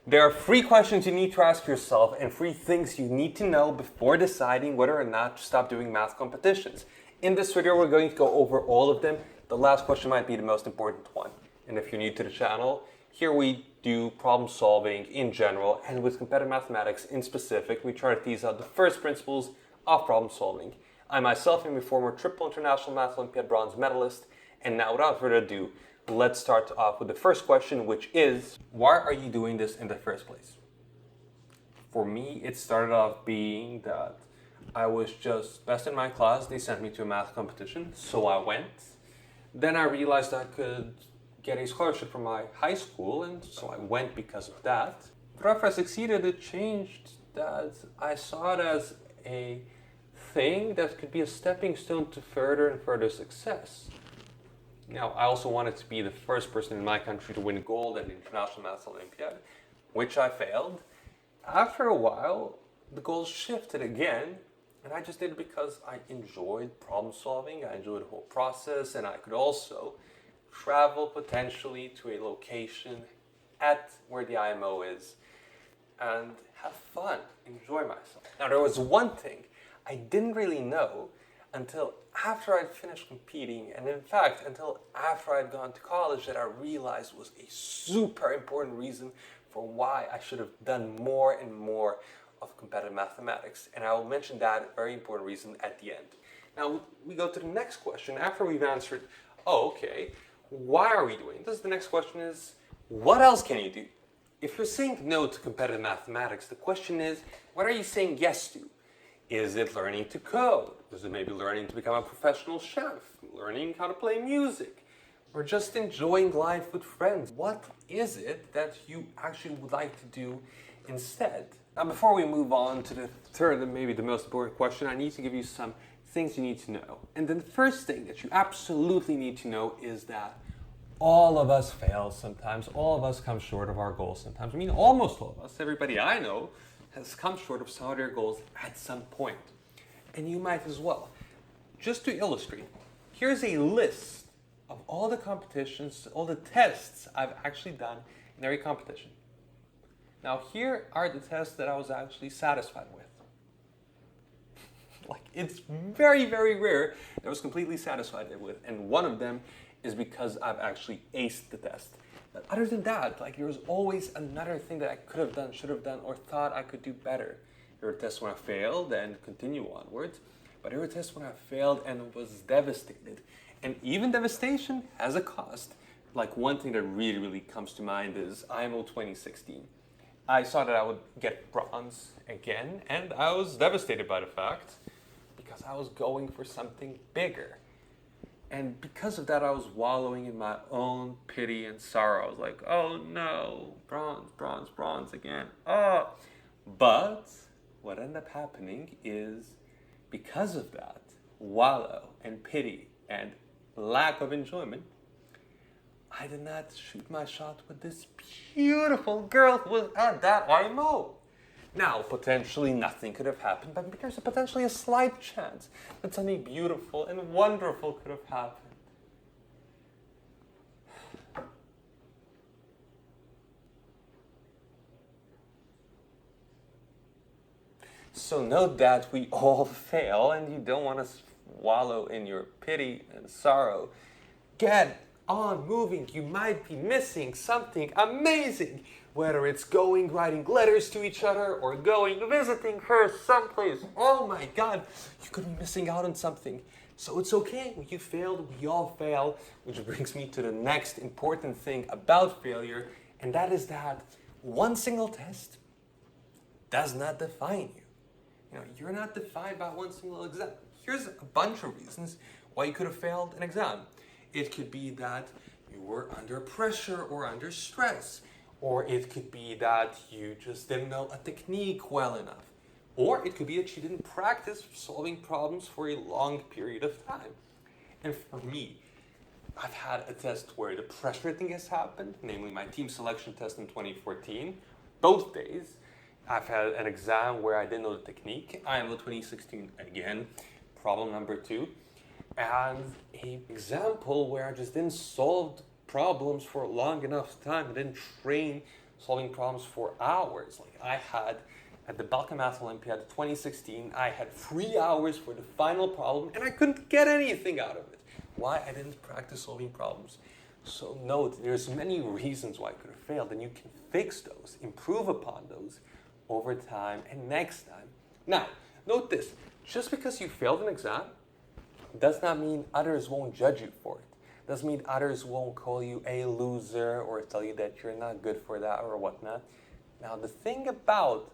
There are three questions you need to ask yourself and three things you need to know before deciding whether or not to stop doing math competitions. In this video, we're going to go over all of them. The last question might be the most important one. And if you're new to the channel, here we do problem solving in general, and with competitive mathematics in specific, we try to tease out the first principles of problem solving. I myself am a former triple international math Olympiad bronze medalist, and now without further ado, let's start off with the first question, which is, why are you doing this in the first place? For me, it started off being that I was just best in my class. They sent me to a math competition, so I went. Then I realized I could get a scholarship from my high school, and so I went because of that. But after I succeeded, it changed that I saw it as a thing that could be a stepping stone to further and further success. Now, I also wanted to be the first person in my country to win gold at the International Maths Olympiad, which I failed. After a while, the goals shifted again, and I just did it because I enjoyed problem solving, I enjoyed the whole process, and I could also travel potentially to a location at where the IMO is and have fun, enjoy myself. Now, there was one thing I didn't really know until after I'd finished competing, and in fact, until after I'd gone to college, that I realized was a super important reason for why I should have done more and more of competitive mathematics. And I will mention that very important reason at the end. Now, we go to the next question. After we've answered, oh, okay, why are we doing this? The next question is, what else can you do? If you're saying no to competitive mathematics, the question is, what are you saying yes to? Is it learning to code? Is it maybe learning to become a professional chef? Learning how to play music? Or just enjoying life with friends? What is it that you actually would like to do instead? Now, before we move on to the third and maybe the most important question, I need to give you some things you need to know. And then the first thing that you absolutely need to know is that all of us fail sometimes. All of us come short of our goals sometimes. I mean, almost all of us, everybody I know, has come short of some of their goals at some point. And you might as well. Just to illustrate, here's a list of all the competitions, all the tests I've actually done in every competition. Now, here are the tests that I was actually satisfied with. Like, it's very, very rare that I was completely satisfied with. And one of them is because I've actually aced the test. But other than that, like, there was always another thing that I could have done, should have done, or thought I could do better. There were tests when I failed and continue onwards. But there were tests when I failed and was devastated. And even devastation has a cost. Like, one thing that really, really comes to mind is IMO 2016. I saw that I would get bronze again, and I was devastated by the fact because I was going for something bigger. And because of that, I was wallowing in my own pity and sorrow. I was like, oh no, bronze, bronze, bronze again. Oh. But what ended up happening is, because of that wallow and pity and lack of enjoyment, I did not shoot my shot with this beautiful girl who was at that IMO. Now, potentially nothing could have happened, but there's potentially a slight chance that something beautiful and wonderful could have happened. So note that we all fail, and you don't want to wallow in your pity and sorrow. Get on moving. You might be missing something amazing. Whether it's going, writing letters to each other, or going, visiting her someplace. Oh my God, you could be missing out on something. So it's okay. You failed, we all fail. Which brings me to the next important thing about failure, and that is that one single test does not define you. You know, you're not defined by one single exam. Here's a bunch of reasons why you could have failed an exam. It could be that you were under pressure or under stress. Or it could be that you just didn't know a technique well enough. Or it could be that you didn't practice solving problems for a long period of time. And for me, I've had a test where the pressure thing has happened, namely my team selection test in 2014, both days. I've had an exam where I didn't know the technique, IMO 2016 again, problem number 2. And an example where I just didn't solve problems for a long enough time. I didn't train solving problems for hours. Like I had at the Balkan Math Olympiad 2016, I had 3 hours for the final problem and I couldn't get anything out of it. Why? I didn't practice solving problems. So note, there's many reasons why I could have failed, and you can fix those, improve upon those over time and next time. Now, note this, just because you failed an exam does not mean others won't judge you for it. Doesn't mean others won't call you a loser or tell you that you're not good for that or whatnot. Now, the thing about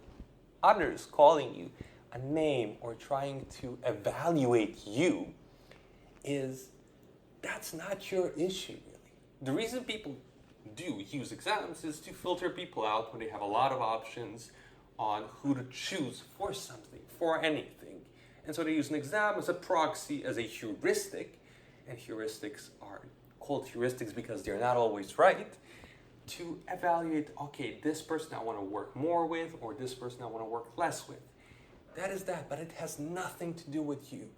others calling you a name or trying to evaluate you is that's not your issue, really. The reason people do use exams is to filter people out when they have a lot of options on who to choose for something, for anything. And so they use an exam as a proxy, as a heuristic, and heuristics are called heuristics because they're not always right, to evaluate, okay, this person I want to work more with, or this person I want to work less with. That is that, but it has nothing to do with you.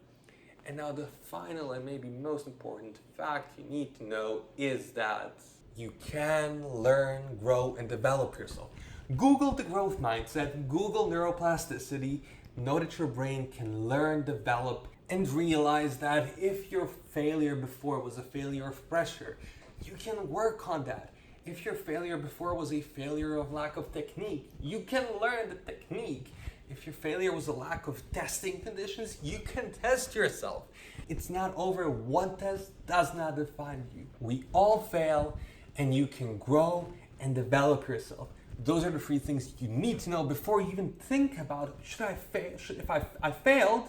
And now the final and maybe most important fact you need to know is that you can learn, grow, and develop yourself. Google the growth mindset, Google neuroplasticity, know that your brain can learn, develop, and realize that if your failure before was a failure of pressure, you can work on that. If your failure before was a failure of lack of technique, you can learn the technique. If your failure was a lack of testing conditions, you can test yourself. It's not over. One test does not define you. We all fail, and you can grow and develop yourself. Those are the 3 things you need to know before you even think about, should I fail? If I failed,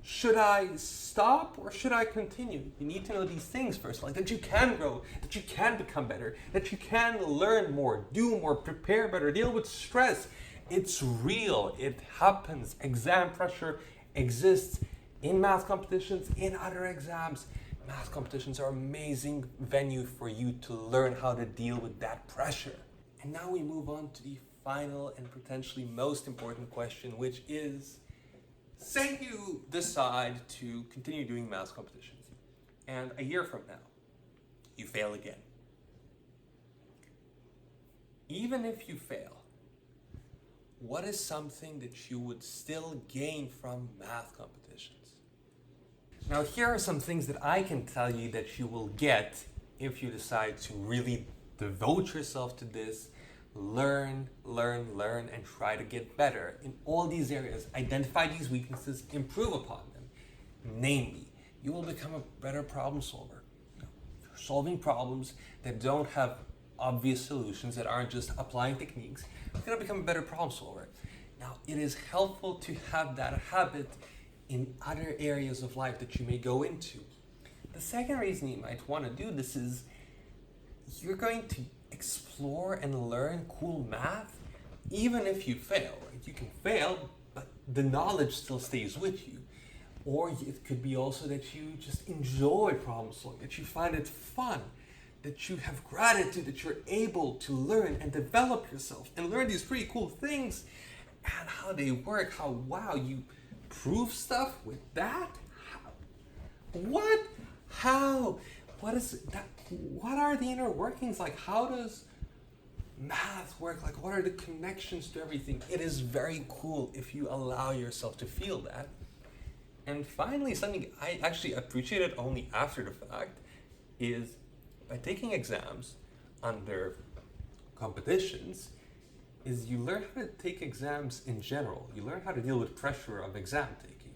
should I stop or should I continue? You need to know these things first, like that you can grow, that you can become better, that you can learn more, do more, prepare better, deal with stress. It's real, it happens. Exam pressure exists in math competitions, in other exams. Math competitions are an amazing venue for you to learn how to deal with that pressure. And now we move on to the final and potentially most important question, which is, say you decide to continue doing math competitions, and a year from now, you fail again. Even if you fail, what is something that you would still gain from math competitions? Now, here are some things that I can tell you that you will get if you decide to really devote yourself to this, learn, and try to get better in all these areas. Identify these weaknesses, improve upon them. Namely, you will become a better problem solver. Solving problems that don't have obvious solutions, that aren't just applying techniques, you're going to become a better problem solver. Now, it is helpful to have that habit in other areas of life that you may go into. The second reason you might want to do this is you're going to explore and learn cool math even if you fail. Right? You can fail, but the knowledge still stays with you. Or it could be also that you just enjoy problem solving, that you find it fun, that you have gratitude, that you're able to learn and develop yourself and learn these pretty cool things and how they work, how, wow, you prove stuff with that? How? What? How? What is that? What are the inner workings like? How does math work? Like, what are the connections to everything? It is very cool if you allow yourself to feel that. And finally, something I actually appreciated only after the fact is by taking exams under competitions, is you learn how to take exams in general. You learn how to deal with pressure of exam taking.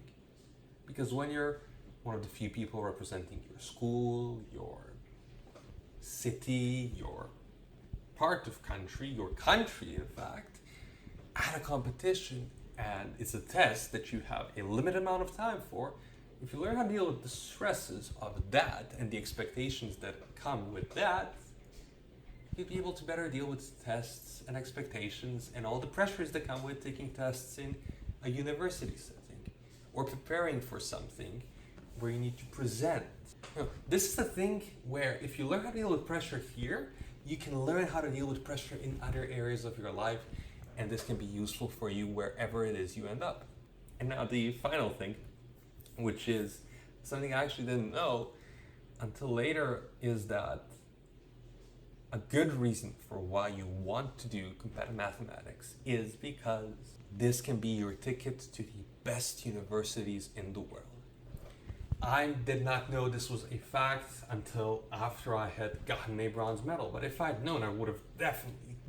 Because when you're one of the few people representing your school, your city, your part of country, your country in fact, at a competition, and it's a test that you have a limited amount of time for, if you learn how to deal with the stresses of that and the expectations that come with that, you'll be able to better deal with tests and expectations and all the pressures that come with taking tests in a university setting or preparing for something where you need to present. This is the thing where if you learn how to deal with pressure here, you can learn how to deal with pressure in other areas of your life, and this can be useful for you wherever it is you end up. And now the final thing, which is something I actually didn't know until later, is that A good reason for why you want to do competitive mathematics is because this can be your ticket to the best universities in the world. I did not know this was a fact until after I had gotten a bronze medal, but if I'd known, I would have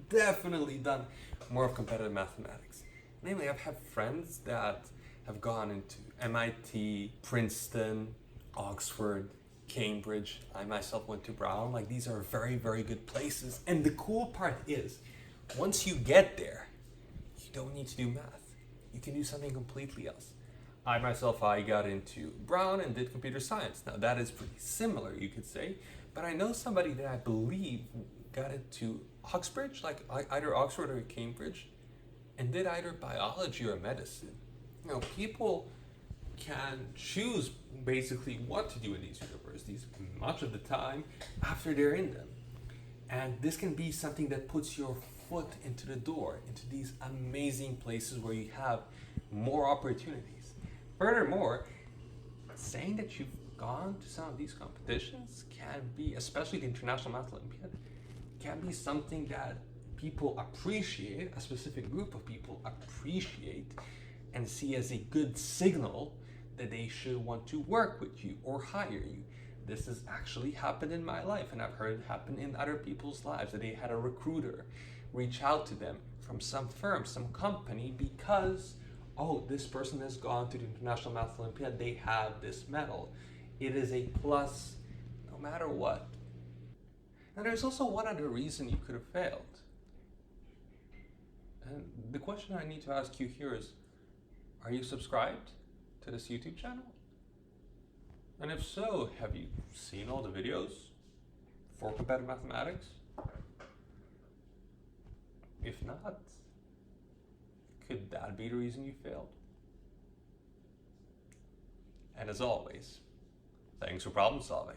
definitely done more of competitive mathematics. Namely, I've had friends that have gone into MIT, Princeton, Oxford, Cambridge. I myself went to Brown. Like, these are very, very good places. And the cool part is, once you get there, you don't need to do math. You can do something completely else. I got into Brown and did computer science. Now that is pretty similar, you could say, but I know somebody that I believe got into Oxbridge, like either Oxford or Cambridge, and did either biology or medicine. You know, people can choose basically what to do in these universities much of the time after they're in them. And this can be something that puts your foot into the door, into these amazing places where you have more opportunities. Furthermore, saying that you've gone to some of these competitions can be, especially the International Math Olympiad, can be something that people appreciate, a specific group of people appreciate and see as a good signal that they should want to work with you or hire you. This has actually happened in my life, and I've heard it happen in other people's lives, that they had a recruiter reach out to them from some firm, some company, because oh, this person has gone to the International Math Olympiad, they have this medal. It is a plus no matter what. And there's also one other reason you could have failed. And the question I need to ask you here is, are you subscribed to this YouTube channel? And if so, have you seen all the videos for competitive mathematics? If not, could that be the reason you failed? And as always, thanks for problem solving.